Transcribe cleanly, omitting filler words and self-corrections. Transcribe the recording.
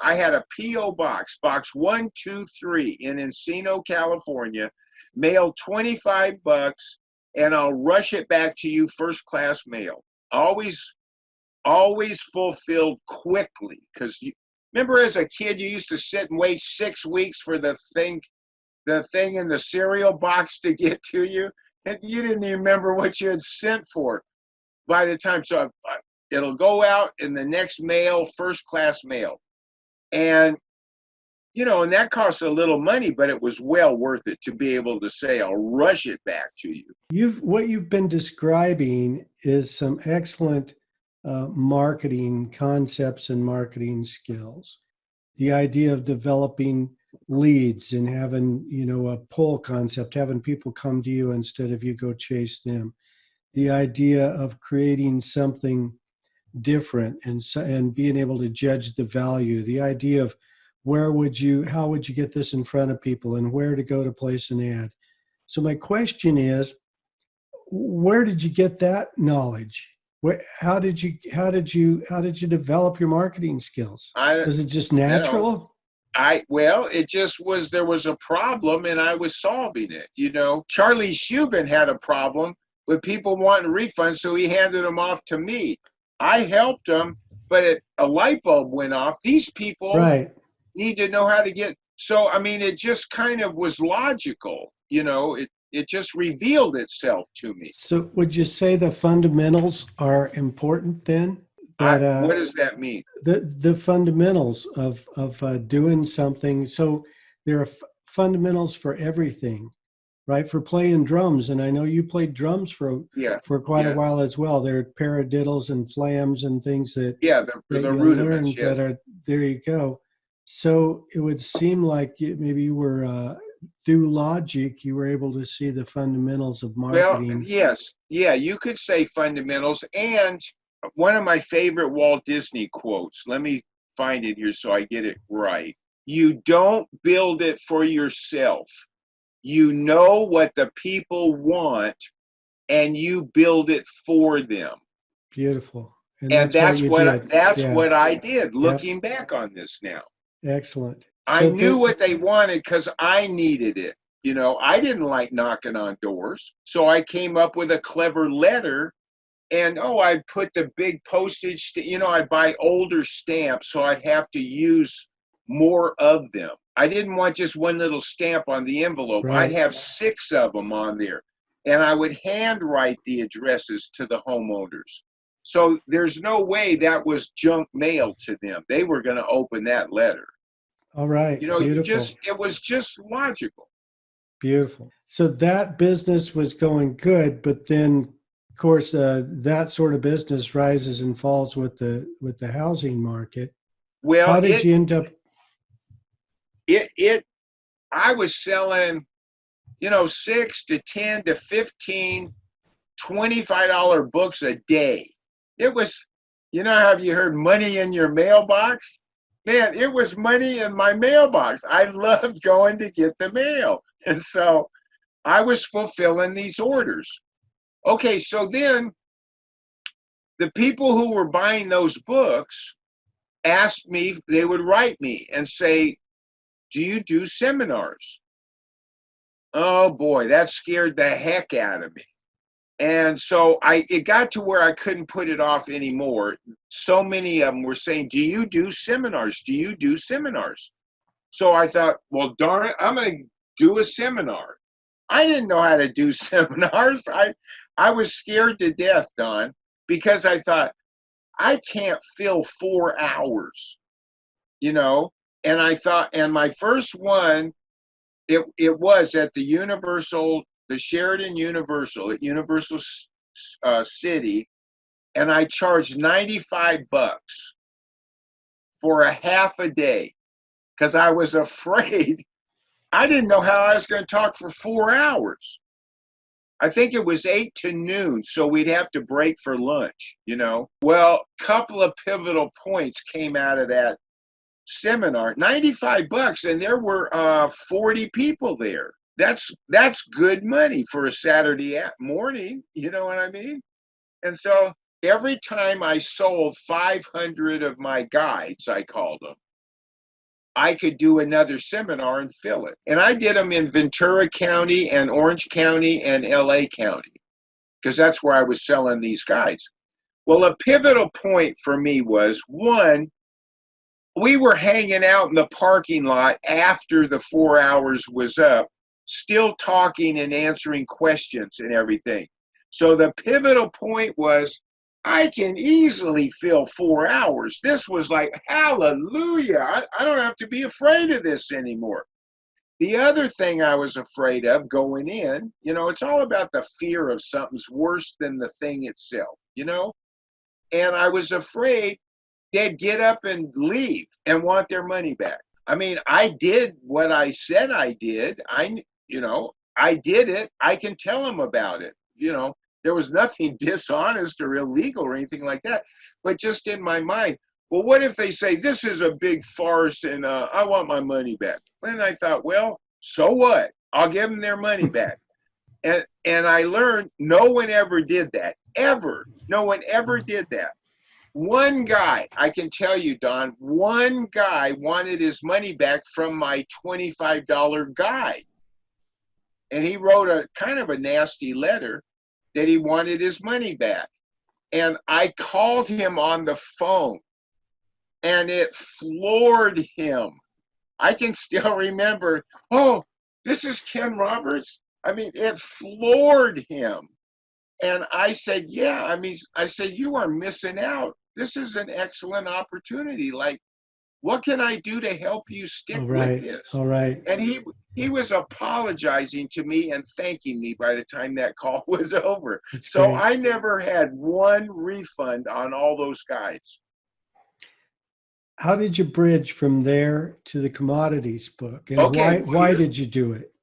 I had a P.O. box, box 123 in Encino, California, mail 25 bucks, and I'll rush it back to you first class mail. Always, always fulfilled quickly. Because you remember as a kid, you used to sit and wait 6 weeks for the thing in the cereal box to get to you. And you didn't even remember what you had sent for by the time. So it'll go out in the next mail, first class mail. And, and that costs a little money, but it was well worth it to be able to say, I'll rush it back to you. What you've been describing is some excellent marketing concepts and marketing skills. The idea of developing leads and having, a pull concept, having people come to you instead of you go chase them. The idea of creating something different and being able to judge the value. The idea of how would you get this in front of people and where to go to place an ad. So my question is, where did you get that knowledge? How did you develop your marketing skills? Was it just natural? It just was, there was a problem and I was solving it. Charlie Shubin had a problem with people wanting refunds, so he handed them off to me. I helped them, but a light bulb went off. These people need to know how to get. So, it just kind of was logical. It just revealed itself to me. So would you say the fundamentals are important then? What does that mean? The fundamentals of doing something. So there are fundamentals for everything, right? For playing drums, and I know you played drums for quite a while as well. There are paradiddles and flams and things that the rudiments. That are there. You go. So it would seem like maybe you were through logic, you were able to see the fundamentals of marketing. Well, yes, you could say fundamentals. And one of my favorite Walt Disney quotes, let me find it here so I get it right. You don't build it for yourself. You know what the people want and you build it for them. Beautiful. And that's what I did, looking back on this now. Excellent. I knew what they wanted because I needed it. I didn't like knocking on doors. So I came up with a clever letter. And, I'd put the big postage, I'd buy older stamps, so I'd have to use more of them. I didn't want just one little stamp on the envelope. Right. I'd have 6 of them on there. And I would handwrite the addresses to the homeowners. So there's no way that was junk mail to them. They were going to open that letter. All right. Beautiful. It was just logical. Beautiful. So that business was going good, but then of course, that sort of business rises and falls with the housing market. Well, how did you end up? I was selling, 6 to 10 to 15, $25 books a day. It was, have you heard money in your mailbox? Man, it was money in my mailbox. I loved going to get the mail. And so I was fulfilling these orders. Okay, so then the people who were buying those books asked me, they would write me and say, do you do seminars? Oh boy, that scared the heck out of me. And so it got to where I couldn't put it off anymore. So many of them were saying, do you do seminars? Do you do seminars? So I thought, well, darn it, I'm going to do a seminar. I didn't know how to do seminars. I was scared to death, Don, because I thought, I can't fill 4 hours, and I thought, and my first one, it was at the Sheraton Universal at Universal City, and I charged $95 for a half a day because I was afraid. I didn't know how I was going to talk for 4 hours. I think it was 8 to noon, so we'd have to break for lunch, Well, a couple of pivotal points came out of that seminar. $95, and there were 40 people there. That's good money for a Saturday morning, you know what I mean? And so every time I sold 500 of my guides, I called them, I could do another seminar and fill it. And I did them in Ventura County and Orange County and LA County, because that's where I was selling these guides. Well, a pivotal point for me was, one, we were hanging out in the parking lot after the 4 hours was up, still talking and answering questions and everything. So the pivotal point was, I can easily fill 4 hours. This was like, hallelujah. I don't have to be afraid of this anymore. The other thing I was afraid of going in, it's all about the fear of something's worse than the thing itself, And I was afraid they'd get up and leave and want their money back. I mean, I did what I said I did. I did it. I can tell them about it. There was nothing dishonest or illegal or anything like that. But just in my mind, well, what if they say this is a big farce and I want my money back? And I thought, well, so what? I'll give them their money back. And I learned no one ever did that. Ever. No one ever did that. One guy, I can tell you, Don, one guy wanted his money back from my $25 guide. And he wrote a kind of a nasty letter that he wanted his money back. And I called him on the phone, and it floored him. I can still remember, oh, this is Ken Roberts? I mean, it floored him. And I said, yeah, I said, you are missing out. This is an excellent opportunity. Like, what can I do to help you stick with this? All right. And he was apologizing to me and thanking me by the time that call was over. That's so great. I never had one refund on all those guides. How did you bridge from there to the commodities book? And Okay, why did you do it?